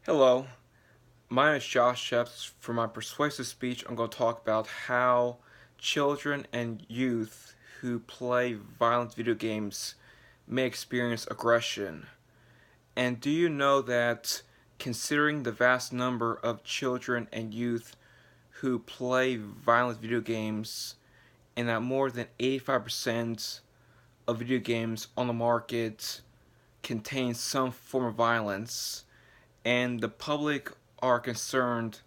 Hello, my name is Josh Sheps. For my persuasive speech, I'm going to talk about how children and youth who play violent video games may experience aggression. And do you know that, considering the vast number of children and youth who play violent video games, and that more than 85% of video games on the market contain some form of violence, and the public are concerned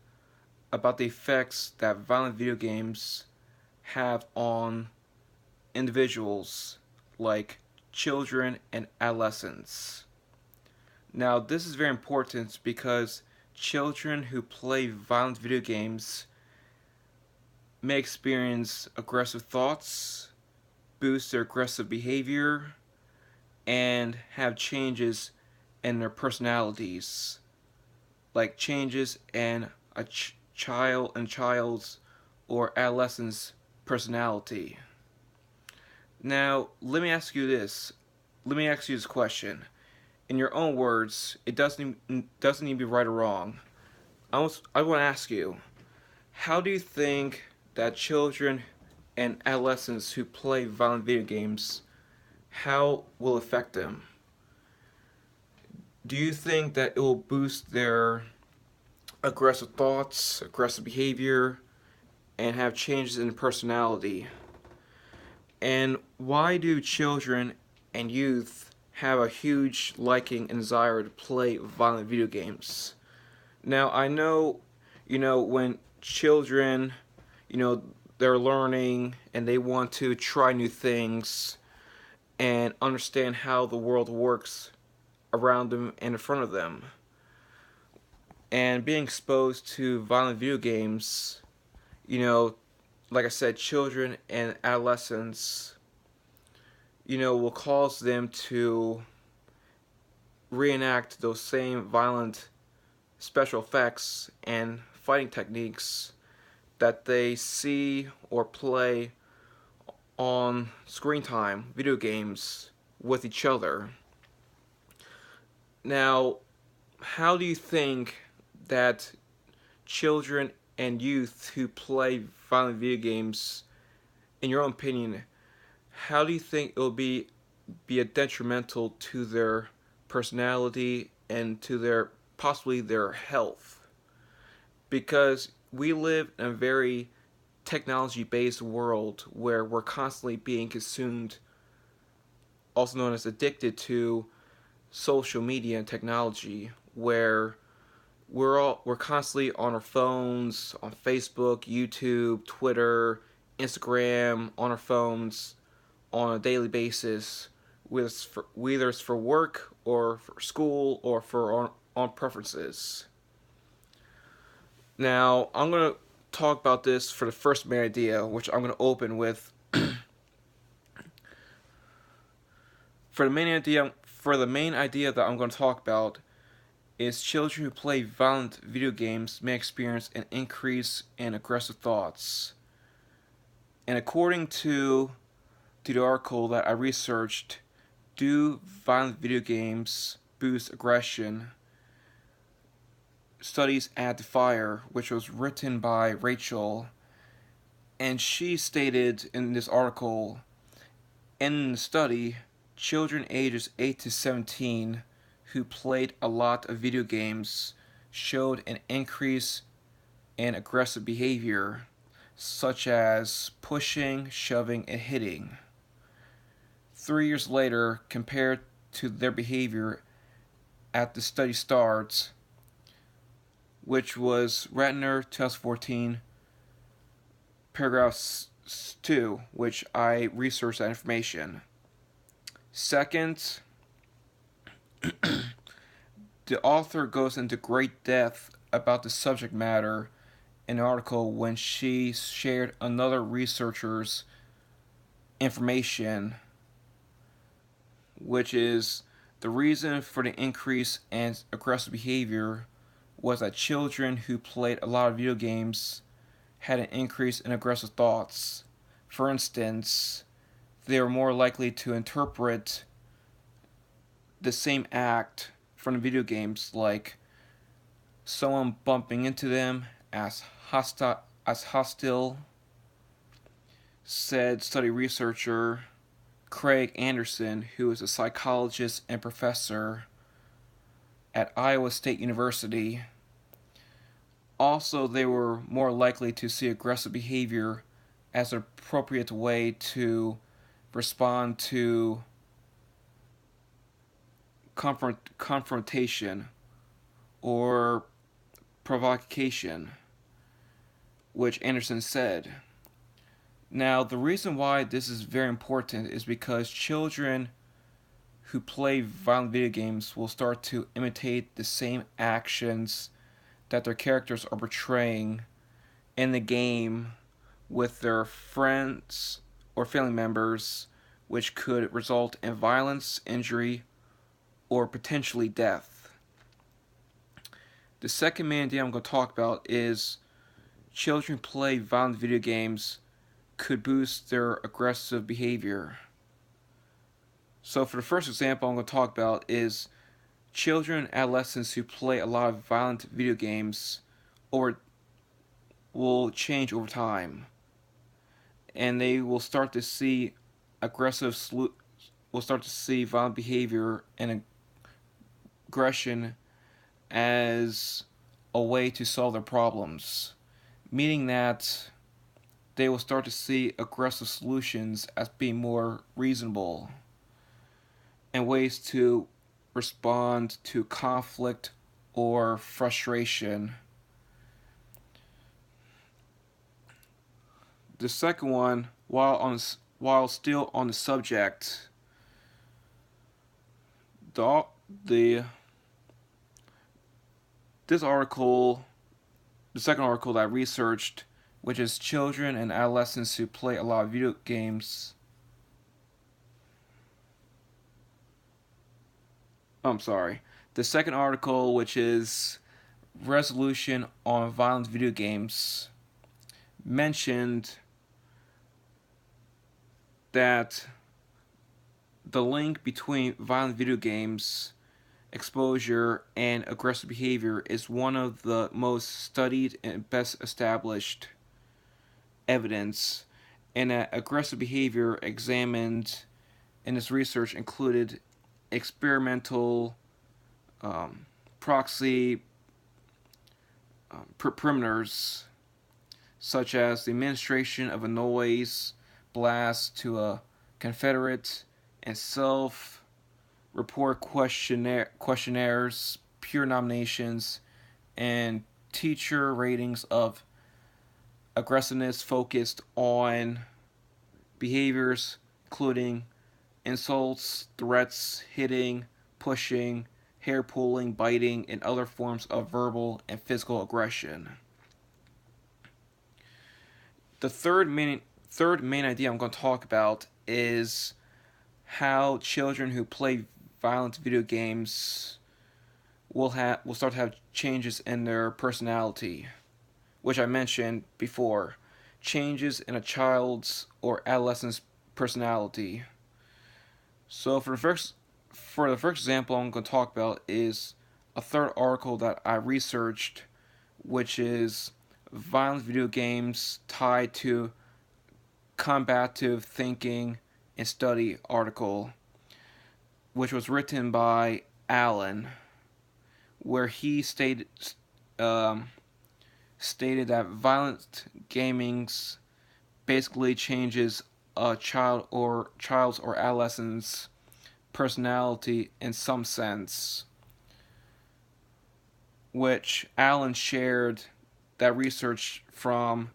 about the effects that violent video games have on individuals like children and adolescents. Now, this is very important because children who play violent video games may experience aggressive thoughts, boost their aggressive behavior, and have changes in their personalities, like changes in a child's or adolescent's personality. Now, let me ask you this. Let me ask you this question. In your own words, it doesn't need to be right or wrong. I want to ask you, how do you think that children and adolescents who play violent video games, how will affect them? Do you think that it will boost their aggressive thoughts, aggressive behavior, and have changes in personality? And why do children and youth have a huge liking and desire to play violent video games? Now, I know, when children, they're learning and they want to try new things and understand how the world works around them and in front of them. And being exposed to violent video games, like I said, children and adolescents, will cause them to reenact those same violent special effects and fighting techniques that they see or play on screen time, video games, with each other. Now, how do you think that children and youth who play violent video games, in your own opinion, how do you think it will be a detrimental to their personality and to their possibly their health? Because we live in a very technology-based world where we're constantly being consumed, also known as addicted to social media and technology, where we're constantly on our phones, on Facebook, YouTube, Twitter, Instagram, on our phones on a daily basis, whether it's for work or for school or for on preferences. Now, I'm going to talk about this for the first main idea, which I'm going to open with. For the main idea that I'm going to talk about is children who play violent video games may experience an increase in aggressive thoughts. And according to the article that I researched, do violent video games boost aggression? Studies at the Fire, which was written by Rachel, and she stated in this article, in the study, children ages 8 to 17 who played a lot of video games showed an increase in aggressive behavior, such as pushing, shoving, and hitting. 3 years later, compared to their behavior at the study starts, which was Ratner 2014, paragraph 2, which I researched that information. Second, the author goes into great depth about the subject matter in an article when she shared another researcher's information, which is the reason for the increase in aggressive behavior was that children who played a lot of video games had an increase in aggressive thoughts. For instance, they were more likely to interpret the same act from the video games, like someone bumping into them as hostile, said study researcher Craig Anderson, who is a psychologist and professor at Iowa State University. Also, they were more likely to see aggressive behavior as an appropriate way to respond to confrontation or provocation, which Anderson said. Now, the reason why this is very important is because children who play violent video games will start to imitate the same actions that their characters are portraying in the game with their friends or family members, which could result in violence, injury, or potentially death. The second main idea I'm going to talk about is children play violent video games could boost their aggressive behavior. So for the first example I'm going to talk about is children and adolescents who play a lot of violent video games or will change over time, and they will start to see will start to see violent behavior and aggression as a way to solve their problems, meaning that they will start to see aggressive solutions as being more reasonable and ways to respond to conflict or frustration. The second one, while still on the subject, the this article, the second article that I researched, which is children and adolescents who play a lot of video games. I'm sorry. The second article, which is resolution on violent video games, mentioned that the link between violent video games exposure and aggressive behavior is one of the most studied and best established evidence, and that aggressive behavior examined in this research included experimental proxy perimeters, such as the administration of a noise blast to a Confederate and self-report questionnaires, peer nominations, and teacher ratings of aggressiveness focused on behaviors including insults, threats, hitting, pushing, hair pulling, biting, and other forms of verbal and physical aggression. The third main idea I'm going to talk about is how children who play violent video games will start to have changes in their personality, which I mentioned before. Changes in a child's or adolescent's personality. So for the first example I'm going to talk about is a third article that I researched, which is violent video games tied to combative thinking and study article, which was written by Allen, where he stated that violent gaming's basically changes a child's or adolescent's personality in some sense, which Allen shared that research from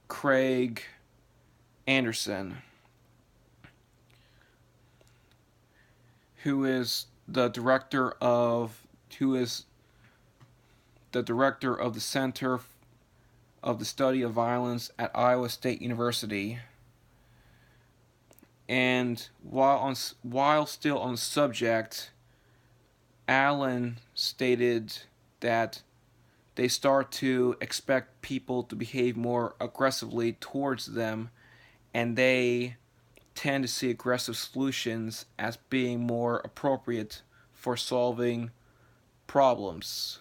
Craig Anderson, who is the director of the Center of the Study of Violence at Iowa State University. And while still on the subject, Allen stated that they start to expect people to behave more aggressively towards them, and they tend to see aggressive solutions as being more appropriate for solving problems.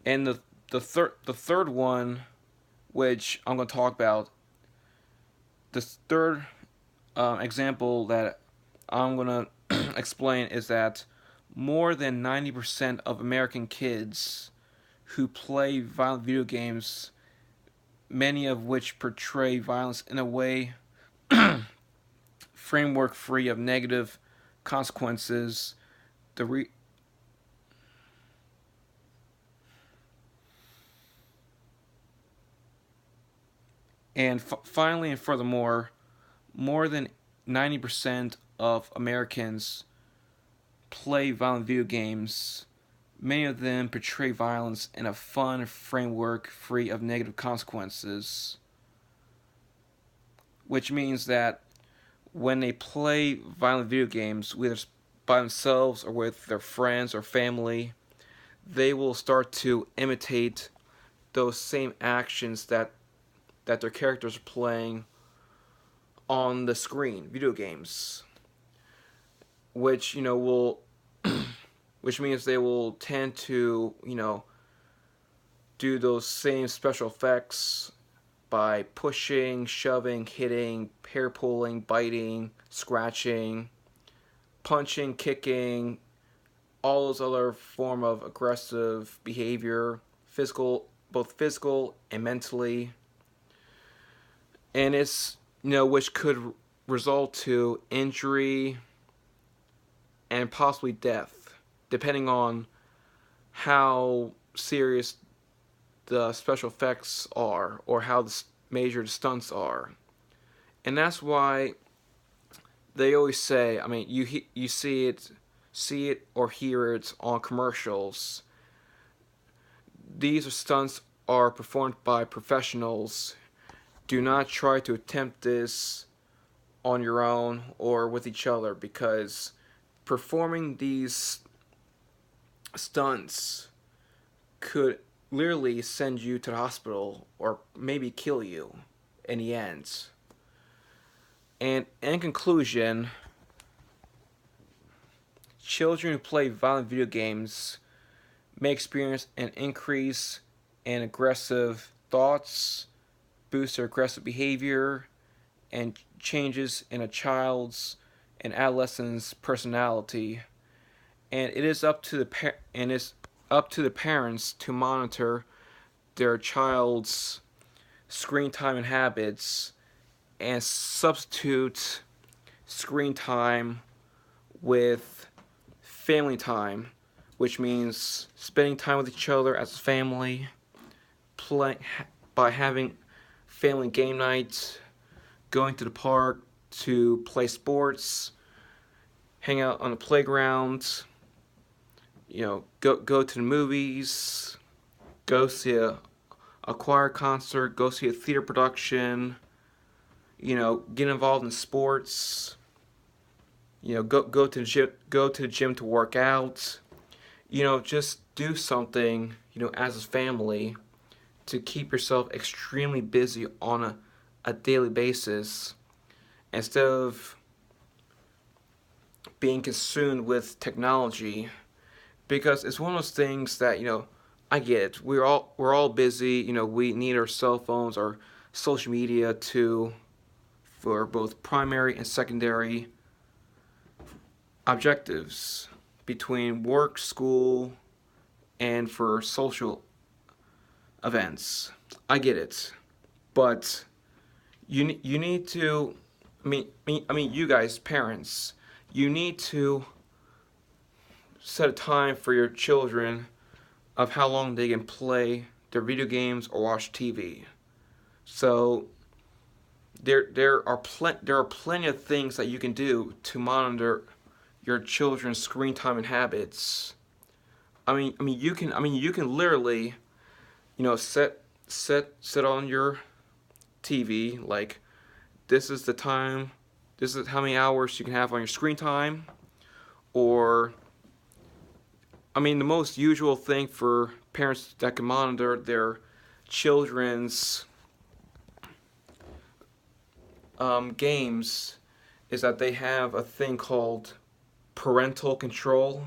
And the third one, which I'm going to talk about, the third example that I'm going to explain is that more than 90% of American kids who play violent video games, many of which portray violence in a way framework free of negative consequences, the re- and finally and furthermore, more than 90% of Americans play violent video games. Many of them portray violence in a fun framework free of negative consequences, which means that when they play violent video games, whether by themselves or with their friends or family, they will start to imitate those same actions that their characters are playing on the screen, video games, which will which means they will tend to do those same special effects by pushing, shoving, hitting, hair pulling, biting, scratching, punching, kicking, all those other form of aggressive behavior, both physical and mentally, and it's which could result to injury and possibly death, depending on how serious the special effects are or how major the stunts are. And that's why they always say, I mean, you see it or hear it on commercials. These stunts are performed by professionals. Do not try to attempt this on your own or with each other, because performing these stunts could literally send you to the hospital or maybe kill you in the end. And in conclusion, children who play violent video games may experience an increase in aggressive thoughts, boost their aggressive behavior, and changes in a child's and adolescent's personality. And it is up to the parents to monitor their child's screen time and habits and substitute screen time with family time, which means spending time with each other as a family, by having family game nights, going to the park to play sports, hang out on the playground, go to the movies, go see a choir concert, go see a theater production, get involved in sports, go to the gym to work out, just do something, as a family to keep yourself extremely busy on a daily basis, instead of being consumed with technology, because it's one of those things that I get it. We're all busy. We need our cell phones, our social media for both primary and secondary objectives between work, school, and for social events. I get it, but you need to. You guys, parents, you need to set a time for your children of how long they can play their video games or watch TV. So there are plenty of things that you can do to monitor your children's screen time and habits. You can literally, set on your TV, like, this is the time, this is how many hours you can have on your screen time. Or the most usual thing for parents that can monitor their children's games is that they have a thing called parental control.